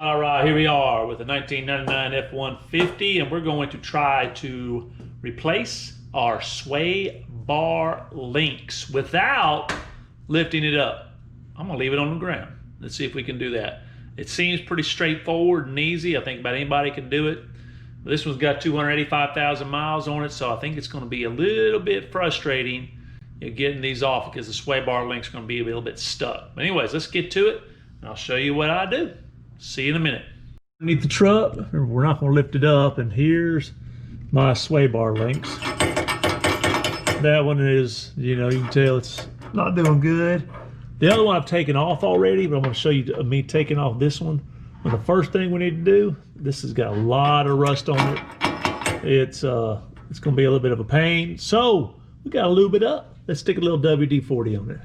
All right, here we are with the 1999 F150, and we're going to try to replace our sway bar links without lifting it up. I'm gonna leave it on the ground. Let's see if we can do that. It seems pretty straightforward and easy. I think about anybody can do it. This one's got 285,000 miles on it, so I think it's gonna be a little bit frustrating getting these off because the sway bar link's gonna be a little bit stuck. But anyways, let's get to it, and I'll show you what I do. See you in a minute. Underneath the truck, we're not going to lift it up, and here's my sway bar links. That one is, you can tell it's not doing good. The other one I've taken off already, but I'm going to show you me taking off this one. And the first thing we need to do, this has got a lot of rust on it. It's going to be a little bit of a pain. So we got to lube it up. Let's stick a little WD-40 on it.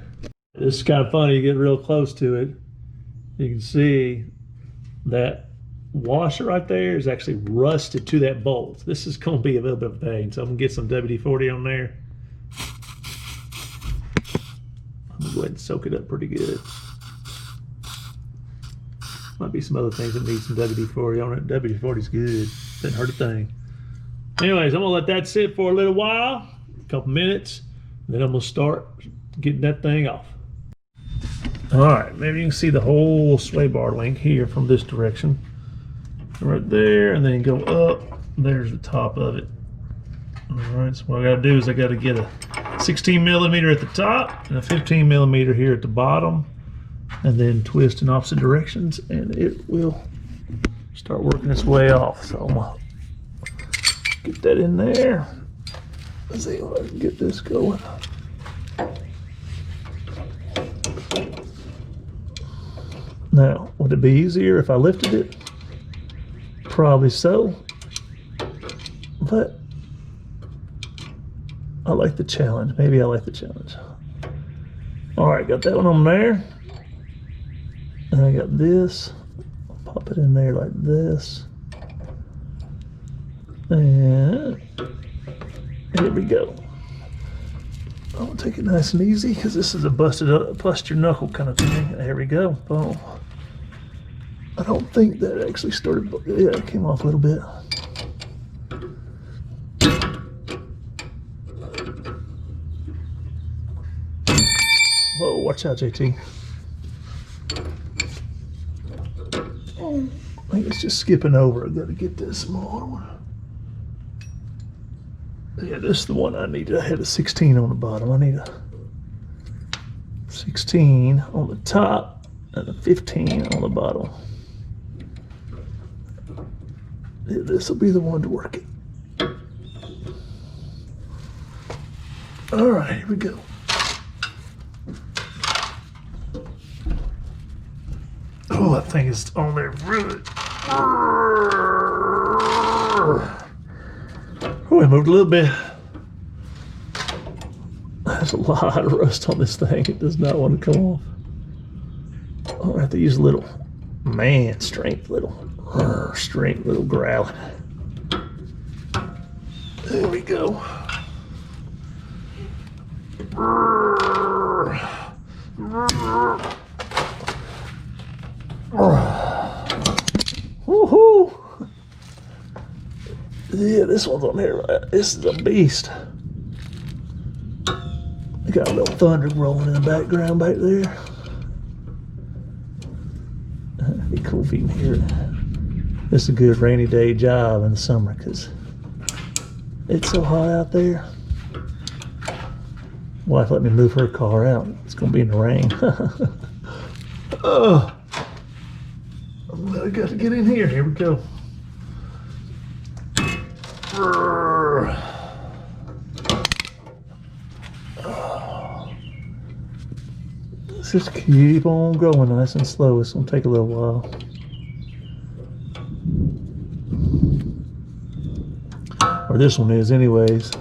This is kind of funny. You get real close to it, you can see that washer right there is actually rusted to that bolt. This is going to be a little bit of a pain, so I'm going to get some WD-40 on there. I'm going to go ahead and soak it up pretty good. Might be some other things that need some WD-40 on it. WD-40 is good. Doesn't hurt a thing. Anyways, I'm going to let that sit for a little while, a couple minutes, and then I'm going to start getting that thing off. All right, maybe you can see the whole sway bar link here from this direction. Right there, and then go up. There's the top of it. All right, so what I gotta do is I gotta get a 16 millimeter at the top and a 15 millimeter here at the bottom, and then twist in opposite directions, and it will start working its way off. So I'm gonna get that in there. Let's see if I can get this going. Now, would it be easier if I lifted it? Probably so, but I like the challenge. Maybe I like the challenge. All right, got that one on there. And I got this. I'll pop it in there like this. And here we go. I'm gonna take it nice and easy because this is a bust your knuckle kind of thing. There we go. Boom. I don't think that actually started. Yeah, it came off a little bit. Whoa, watch out, JT. I think it's just skipping over. I gotta get this smaller one. Yeah, this is the one I needed. I had a 16 on the bottom. I need a 16 on the top and a 15 on the bottom. Yeah, this will be the one to work it. All right, here we go. Oh, that thing is on there really. Oh, I moved a little bit. There's a lot of rust on this thing. It does not want to come off. I'll have to use a little strength little growling. There we go. Woohoo! Yeah, this one's on here. This is a beast. I got a little thunder rolling in the background back there. It'd be cool if you can hear it. This is a good rainy day job in the summer because it's so hot out there. Wife let me move her car out. It's gonna be in the rain. Oh, I got to get in here. Here we go. Let's just keep on going nice and slow. It's gonna take a little while. Or this one is anyways.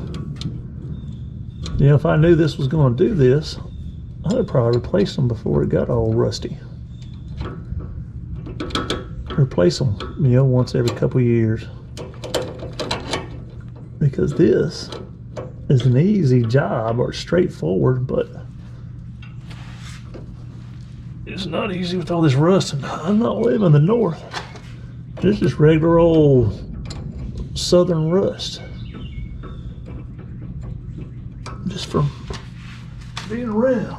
If I knew this was going to do this, I'd have probably replaced them before it got all rusty. Replace them, once every couple of years. Because this is an easy job, or straightforward, but it's not easy with all this rust, and I'm not living in the north. This is regular old southern rust. Just from being around.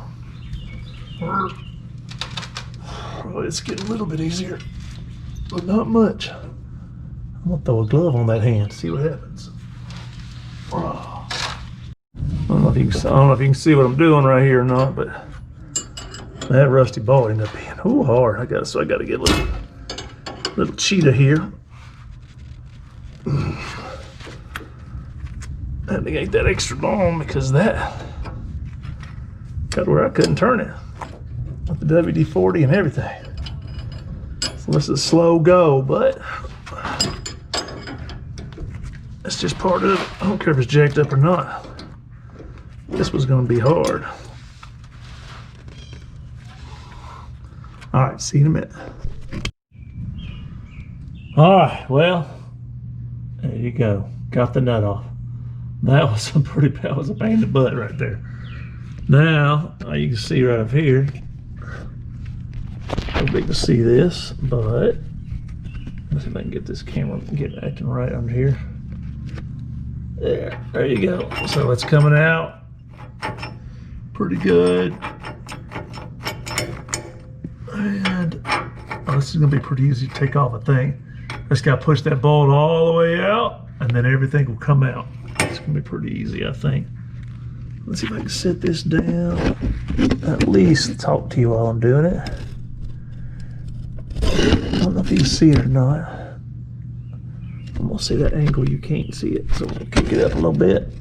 Oh, it's getting a little bit easier, but not much. I'm gonna throw a glove on that hand, see what happens. Oh. I don't know if you can see what I'm doing right here or not, but that rusty ball ended up being hard. I gotta get a little cheetah here. Had to get that extra long because that got where I couldn't turn it with the WD-40 and everything. So this is a slow go, but that's just part of it. I don't care if it's jacked up or not. This was going to be hard. All right, see you in a minute. All right, well, there you go. Got the nut off. That was that was a pain in the butt right there. Now, you can see right up here. No big to see this, but let's see if I can get this camera acting right under here. There you go. So it's coming out pretty good. And this is gonna be pretty easy to take off, I think. Just gotta push that bolt all the way out, and then everything will come out. It's gonna be pretty easy, I think. Let's see if I can set this down. At least talk to you while I'm doing it. I don't know if you can see it or not. I'm gonna see that angle, you can't see it, so I'm gonna kick it up a little bit.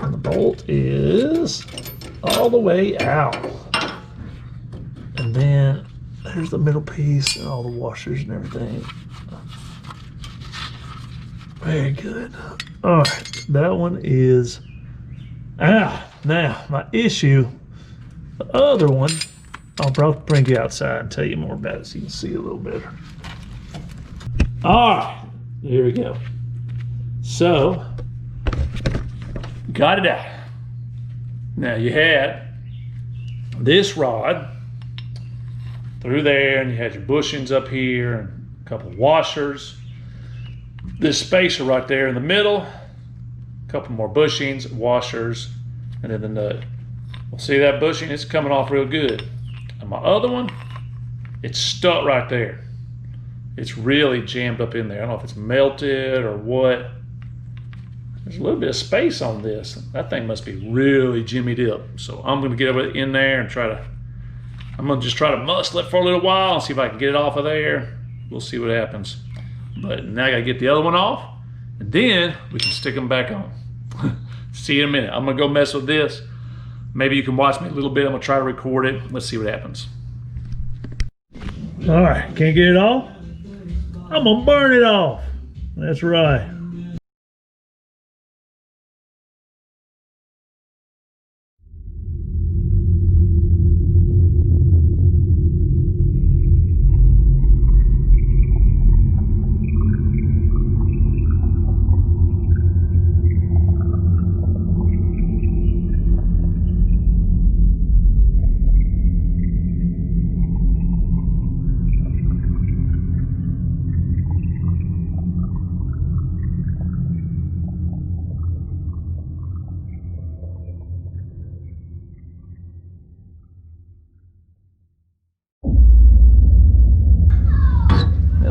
And the bolt is all the way out. And then there's the middle piece and all the washers and everything. Very good. All right, that one is now my issue. The other one, I'll probably bring you outside and tell you more about it so you can see it a little better. All right, here we go. So, got it out. Now you had this rod through there, and you had your bushings up here, and a couple of washers. This spacer right there in the middle, a couple more bushings, washers, and then the nut. Well, see that bushing? It's coming off real good. And my other one, it's stuck right there. It's really jammed up in there. I don't know if it's melted or what. There's a little bit of space on this. That thing must be really jimmied up. So I'm gonna get in there and I'm gonna just try to muscle it for a little while and see if I can get it off of there. We'll see what happens. But now I gotta get the other one off, and then we can stick them back on. See you in a minute. I'm gonna go mess with this. Maybe you can watch me a little bit. I'm gonna try to record it. Let's see what happens. All right, can't get it off? I'm gonna burn it off. That's right.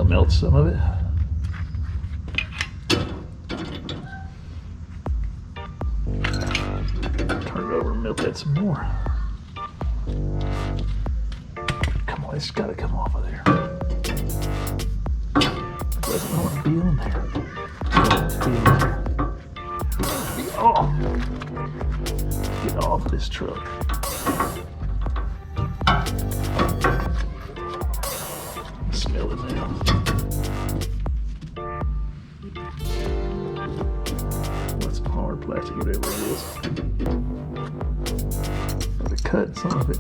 Melt some of it. Turn it over and melt that some more. Come on, it's got to come off of there. It doesn't want to be on there. It wants to be in there. Be off. Get off this truck. Smell it now. What's some hard plastic, whatever it is. Got to cut some of it.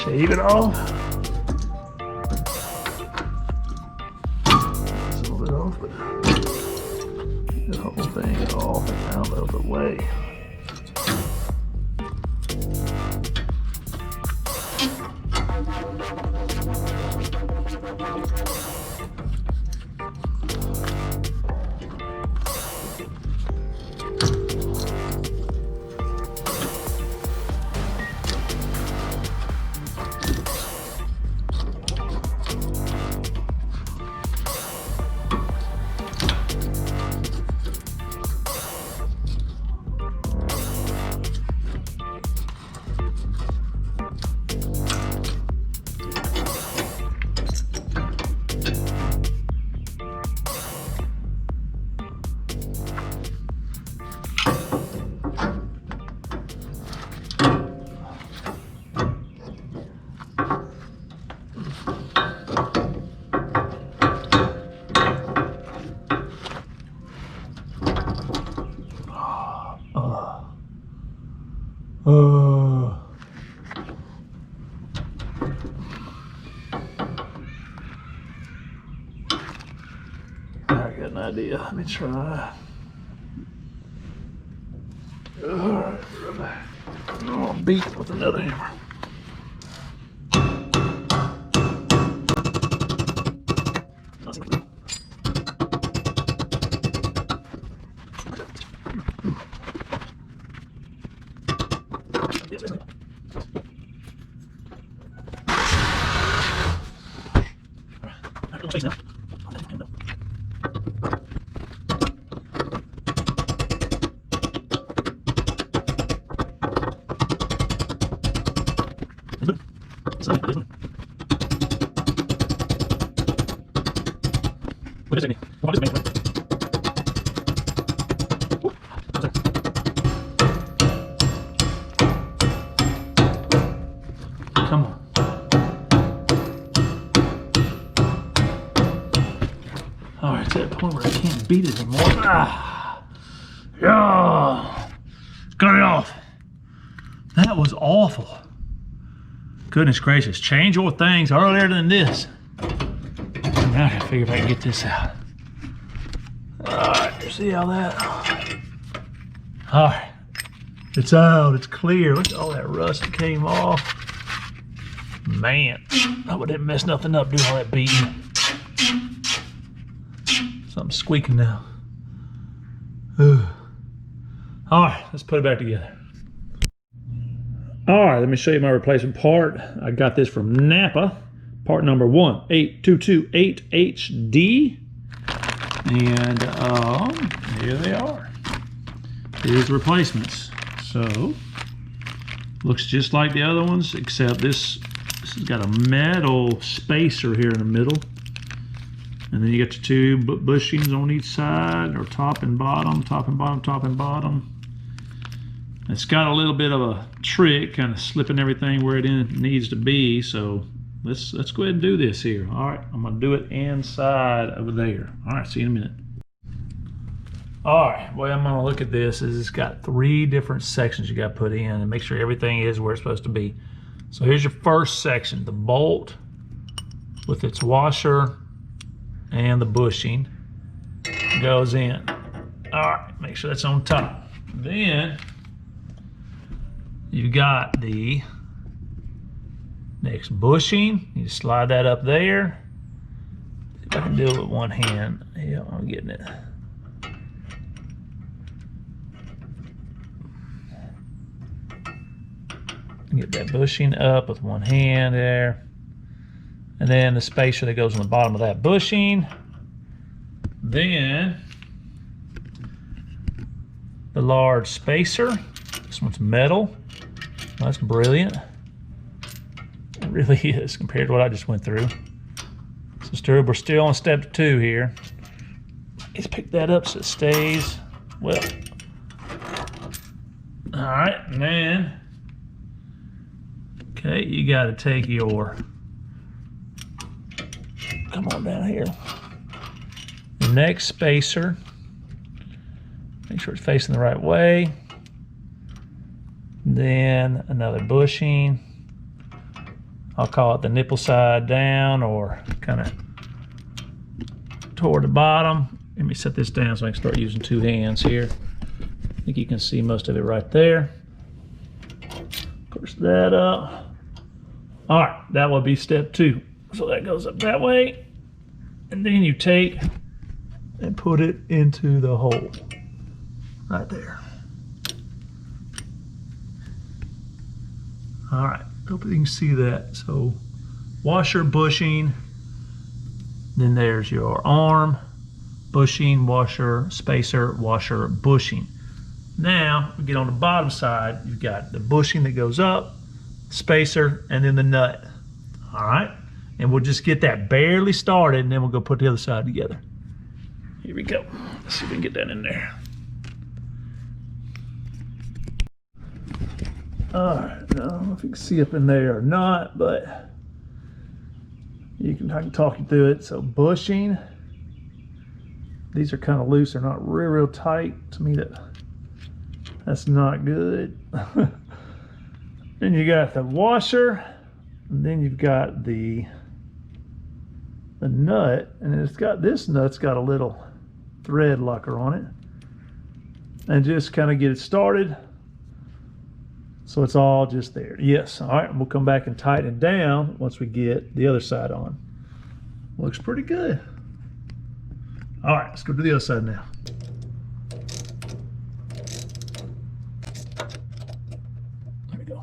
Shave it off. It's a little bit off, but get the whole thing off and out of the way. I got an idea. Let me try. Alright, I'll beat it with another hammer. Come on. All right, it's at the point where I can't beat it anymore. Ah, yeah. Cut it off. That was awful. Goodness gracious, change your things earlier than this. Now I gotta figure if I can get this out. All right, see how that. All right, it's out, it's clear. Look at all that rust that came off. Man, I hope I didn't mess nothing up doing all that beating. Something's squeaking now. Ugh. All right, let's put it back together. All right, let me show you my replacement part. I got this from Napa, part number 18228HD. And here they are. Here's the replacements. So, looks just like the other ones, except this has got a metal spacer here in the middle. And then you got your two bushings on each side, or top and bottom, top and bottom, top and bottom. It's got a little bit of a trick, kind of slipping everything where it needs to be. So let's go ahead and do this here. All right, I'm gonna do it inside over there. All right, see you in a minute. All right, well, I'm gonna look at this is it's got 3 different sections you got to put in and make sure everything is where it's supposed to be. So here's your first section, the bolt with its washer and the bushing goes in. All right, make sure that's on top. Then you got the next bushing. You just slide that up there. See if I can do it with one hand. Yeah, I'm getting it. Get that bushing up with one hand there. And then the spacer that goes on the bottom of that bushing. Then the large spacer. This one's metal. That's brilliant. It really is compared to what I just went through. So we're still on step 2 here. Let's pick that up so it stays well. All right, and then, okay, you got to take your, come on down here. The next spacer, make sure it's facing the right way. Then another bushing. I'll call it the nipple side down or kind of toward the bottom. Let me set this down so I can start using 2 hands here. I think you can see most of it right there. Push that up. All right, that will be step 2. So that goes up that way. And then you take and put it into the hole right there. All right, hope you can see that. So washer, bushing, then there's your arm, bushing, washer, spacer, washer, bushing. Now we get on the bottom side, you've got the bushing that goes up, spacer, and then the nut. All right, and we'll just get that barely started and then we'll go put the other side together. Here we go. Let's see if we can get that in there. All right, I don't know if you can see up in there or not, but I can talk you through it. So bushing, these are kind of loose. They're not real tight. To me, that's not good. Then you got the washer, and then you've got the nut, and it's got this nut's got a little thread locker on it, and just kind of get it started. So it's all just there. Yes, all right, we'll come back and tighten it down once we get the other side on. Looks pretty good. All right, let's go to the other side now. There we go.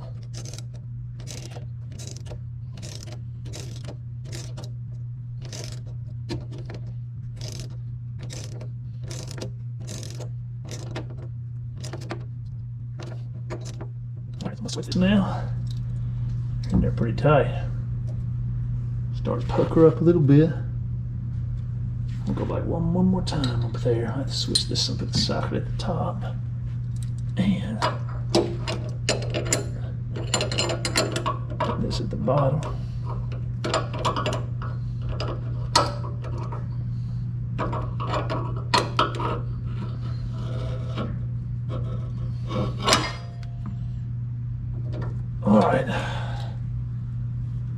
Switch it now, and they're pretty tight. Start to pucker up a little bit. We'll go back one more time up there. I have to switch this and put the socket at the top, and put this at the bottom. All right,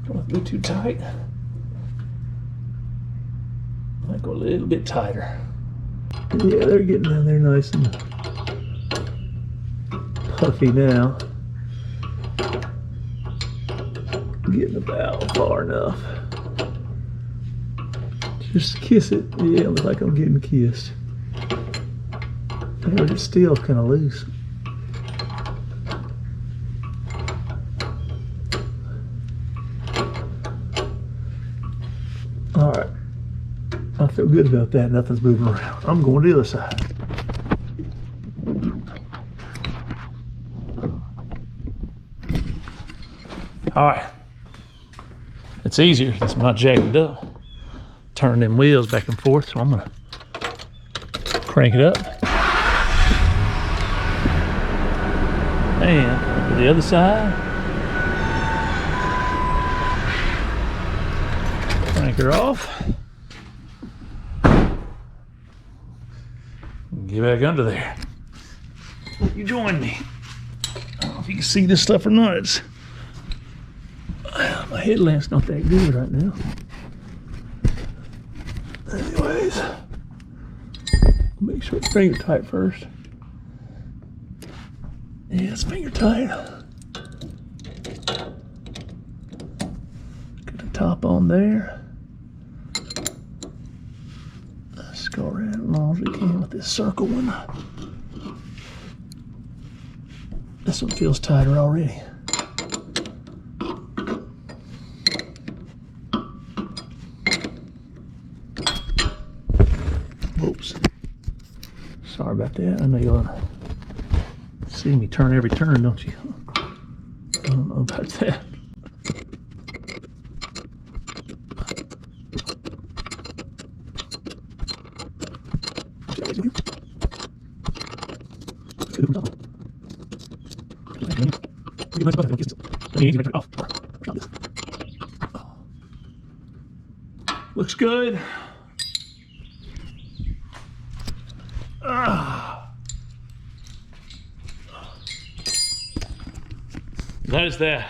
don't be too tight. Might go a little bit tighter. Yeah, they're getting down there nice and puffy now. Getting about far enough. Just kiss it. Yeah, it looks like I'm getting kissed. But it's still kind of loose. All right, I feel good about that. Nothing's moving around. I'm going to the other side. All right, it's easier. It's not jagged up. Turn them wheels back and forth, so I'm gonna crank it up. And to the other side. Crank her off. Get back under there. You join me. I don't know if you can see this stuff or not. My headlamp's not that good right now. Anyways, make sure it's finger tight first. Yeah, it's finger tight. Get the top on there. Let's go around as long as we can with this circle one. This one feels tighter already. Whoops. Sorry about that. I know you'll see me turn every turn, don't you? I don't know about that. Looks good. That is that.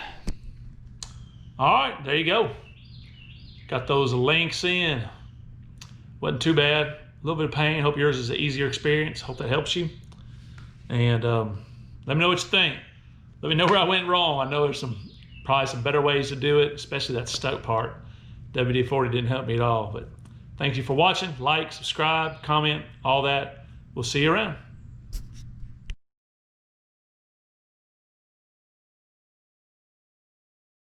All right, there you go. Got those links in. Wasn't too bad. A little bit of pain. Hope yours is an easier experience. Hope that helps you. And let me know what you think. Let me know where I went wrong. I know there's probably some better ways to do it, especially that stoke part. WD-40 didn't help me at all. But thank you for watching. Like, subscribe, comment, all that. We'll see you around.